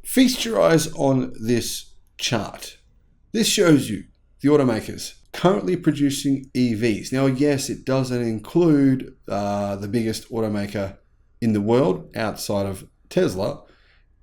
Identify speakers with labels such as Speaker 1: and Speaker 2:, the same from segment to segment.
Speaker 1: Feast your eyes on this chart. This shows you the automakers currently producing EVs. Now, yes, it doesn't include the biggest automaker in the world outside of Tesla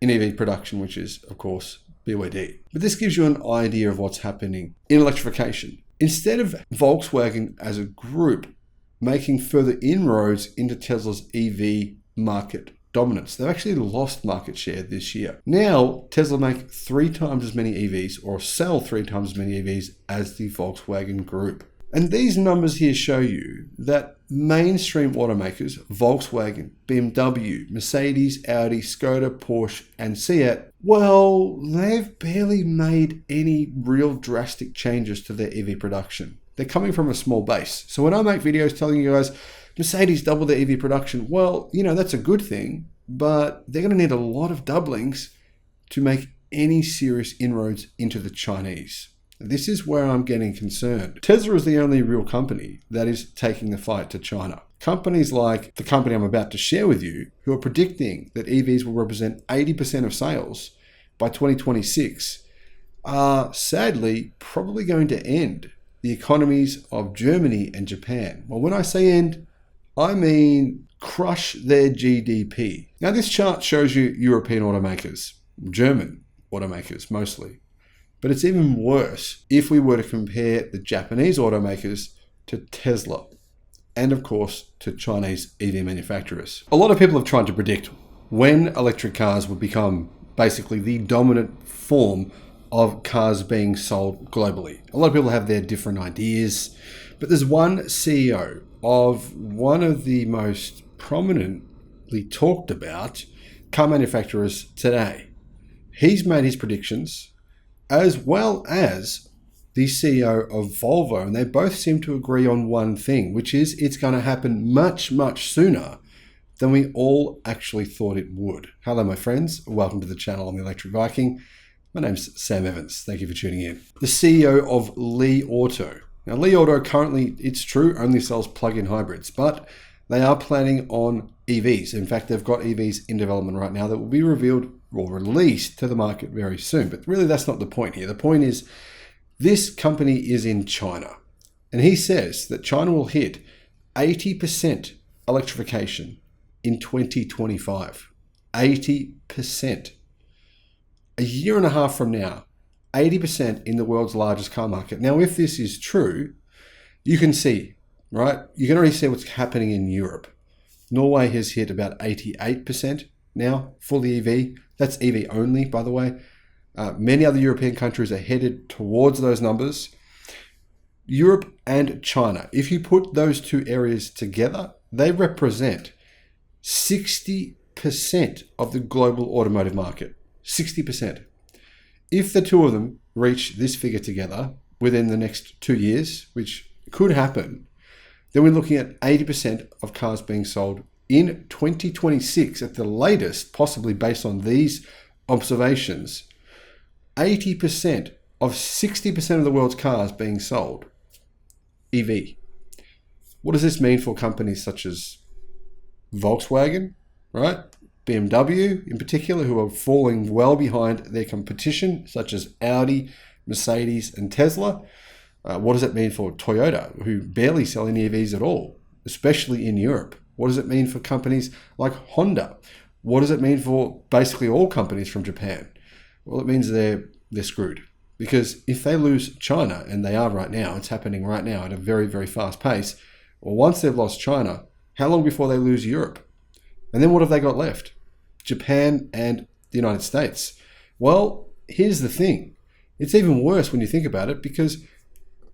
Speaker 1: in EV production, which is, of course, BYD. But this gives you an idea of what's happening in electrification. Instead of Volkswagen as a group making further inroads into Tesla's EV market dominance, they've actually lost market share this year. Now, Tesla make 3 times as many EVs or sell 3 times as many EVs as the Volkswagen group. And these numbers here show you that mainstream automakers, Volkswagen, BMW, Mercedes, Audi, Skoda, Porsche, and Seat, well, they've barely made any real drastic changes to their EV production. They're coming from a small base. So when I make videos telling you guys, Mercedes doubled their EV production, well, that's a good thing, but they're going to need a lot of doublings to make any serious inroads into the Chinese. This is where I'm getting concerned. Tesla is the only real company that is taking the fight to China. Companies like the company I'm about to share with you, who are predicting that EVs will represent 80% of sales by 2026, are sadly probably going to end the economies of Germany and Japan. Well, when I say end, I mean crush their GDP. Now, this chart shows you European automakers, German automakers mostly. But it's even worse if we were to compare the Japanese automakers to Tesla and, of course, to Chinese EV manufacturers. A lot of people have tried to predict when electric cars would become basically the dominant form of cars being sold globally. A lot of people have their different ideas, but there's one CEO of one of the most prominently talked about car manufacturers today. He's made his predictions, as well as the CEO of Volvo, and they both seem to agree on one thing, which is it's going to happen much, much sooner than we all actually thought it would. Hello, my friends. Welcome to the channel. I'm the Electric Viking. My name's Sam Evans. Thank you for tuning in. The CEO of Li Auto. Now, Li Auto currently, it's true, only sells plug-in hybrids, but they are planning on EVs. In fact, they've got EVs in development right now that will be revealed or released to the market very soon. But really, that's not the point here. The point is this company is in China. And he says that China will hit 80% electrification in 2025. 80%. A year and a half from now, 80% in the world's largest car market. Now, if this is true, you can see, right? You can already see what's happening in Europe. Norway has hit about 88% now, fully EV. That's EV only, by the way. Many other European countries are headed towards those numbers. Europe and China, if you put those two areas together, they represent 60% of the global automotive market. 60%. If the two of them reach this figure together within the next 2 years, which could happen, then we're looking at 80% of cars being sold in 2026 at the latest, possibly based on these observations. 80% of 60% of the world's cars being sold EV. What does this mean for companies such as Volkswagen, right? BMW in particular, who are falling well behind their competition, such as Audi, Mercedes, and Tesla. What does it mean for Toyota, who barely sell any EVs at all, especially in Europe? What does it mean for companies like Honda? What does it mean for basically all companies from Japan? Well, it means they're screwed. Because if they lose China, and they are right now, it's happening right now at a very, very fast pace, well, once they've lost China, how long before they lose Europe? And then what have they got left? Japan and the United States. Well, here's the thing. It's even worse when you think about it, because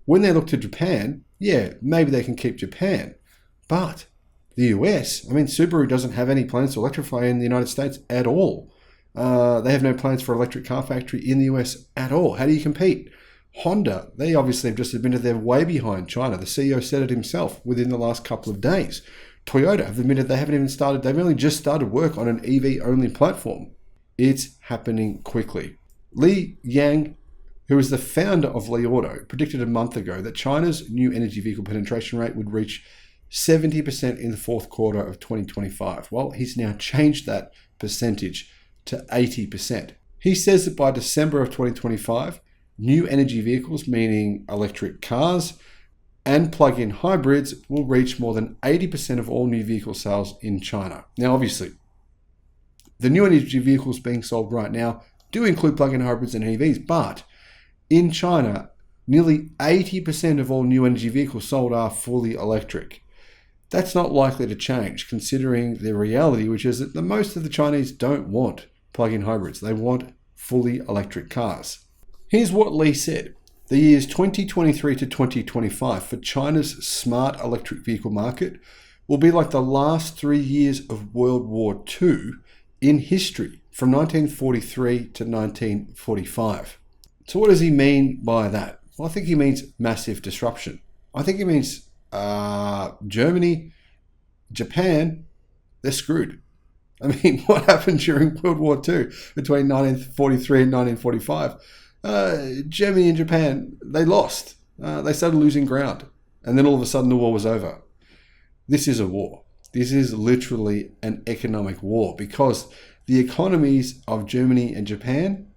Speaker 1: when they look to Japan, yeah, maybe they can keep Japan. But the US, Subaru doesn't have any plans to electrify in the United States at all. They have no plans for an electric car factory in the US at all. How do you compete? Honda, they obviously have just admitted they're way behind China. The CEO said it himself within the last couple of days. Toyota have admitted they haven't even started, they've only just started work on an EV-only platform. It's happening quickly. Li Yang, who is the founder of Li Auto, predicted a month ago that China's new energy vehicle penetration rate would reach 70% in the fourth quarter of 2025. Well, he's now changed that percentage to 80%. He says that by December of 2025, new energy vehicles, meaning electric cars and plug-in hybrids, will reach more than 80% of all new vehicle sales in China. Now, obviously, the new energy vehicles being sold right now do include plug-in hybrids and EVs, but in China, nearly 80% of all new energy vehicles sold are fully electric. That's not likely to change, considering the reality, which is that most of the Chinese don't want plug-in hybrids. They want fully electric cars. Here's what Li said. The years 2023 to 2025 for China's smart electric vehicle market will be like the last 3 years of World War II in history, from 1943 to 1945. So what does he mean by that? Well, I think he means massive disruption. I think he means Germany, Japan, they're screwed. I mean, what happened during World War II between 1943 and 1945? Germany and Japan, they lost. They started losing ground. And then all of a sudden the war was over. This is a war. This is literally an economic war, because the economies of Germany and Japan,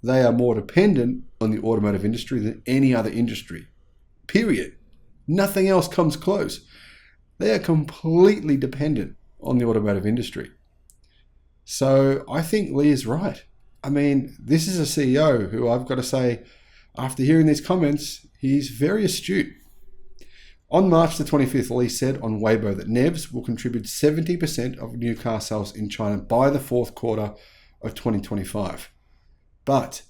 Speaker 1: they are more dependent on the automotive industry than any other industry. Period. Nothing else comes close. They are completely dependent on the automotive industry. So I think Li is right. I mean, this is a CEO who, I've got to say, after hearing these comments, he's very astute. On March the 25th, Li said on Weibo that NEVs will contribute 70% of new car sales in China by the fourth quarter of 2025. But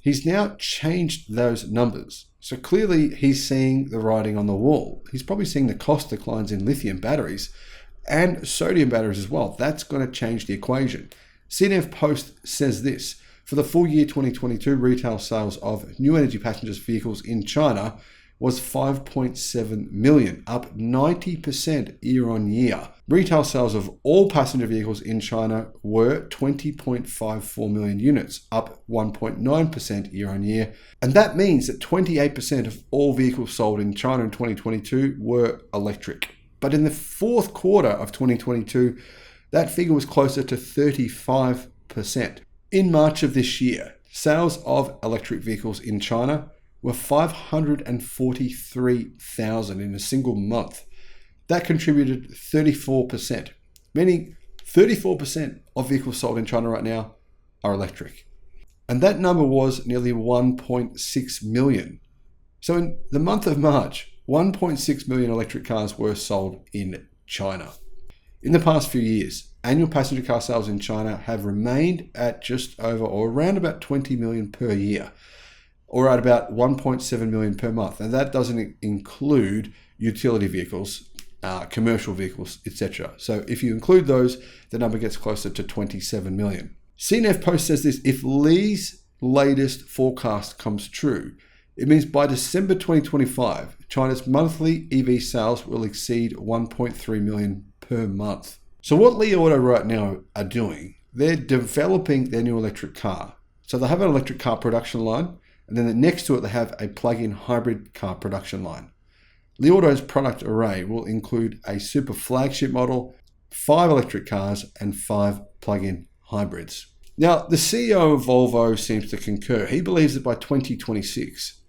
Speaker 1: he's now changed those numbers. So clearly he's seeing the writing on the wall. He's probably seeing the cost declines in lithium batteries and sodium batteries as well. That's going to change the equation. CNF Post says this: for the full year 2022, retail sales of new energy passenger vehicles in China was 5.7 million, up 90% year on year. Retail sales of all passenger vehicles in China were 20.54 million units, up 1.9% year on year. And that means that 28% of all vehicles sold in China in 2022 were electric. But in the fourth quarter of 2022, that figure was closer to 35%. In March of this year, sales of electric vehicles in China were 543,000 in a single month. That contributed 34%, meaning 34% of vehicles sold in China right now are electric. And that number was nearly 1.6 million. So in the month of March, 1.6 million electric cars were sold in China. In the past few years, annual passenger car sales in China have remained at just over or around about 20 million per year, or at about 1.7 million per month. And that doesn't include utility vehicles, commercial vehicles, etc. So if you include those, the number gets closer to 27 million. CNF Post says this: if Li's latest forecast comes true, it means by December 2025, China's monthly EV sales will exceed 1.3 million per month. So what Li Auto right now are doing, they're developing their new electric car. So they have an electric car production line, and then next to it, they have a plug-in hybrid car production line. Li Auto's product array will include a super flagship model, 5 electric cars, and 5 plug-in hybrids. Now, the CEO of Volvo seems to concur. He believes that by 2026,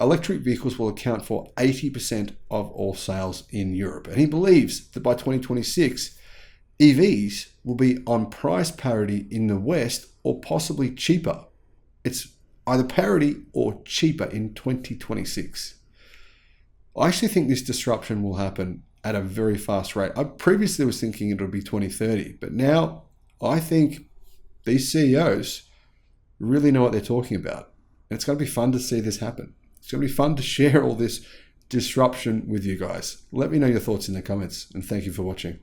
Speaker 1: electric vehicles will account for 80% of all sales in Europe. And he believes that by 2026, EVs will be on price parity in the West, or possibly cheaper. It's either parity or cheaper in 2026. I actually think this disruption will happen at a very fast rate. I previously was thinking it would be 2030, but now I think these CEOs really know what they're talking about. And it's going to be fun to see this happen. It's going to be fun to share all this disruption with you guys. Let me know your thoughts in the comments, and thank you for watching.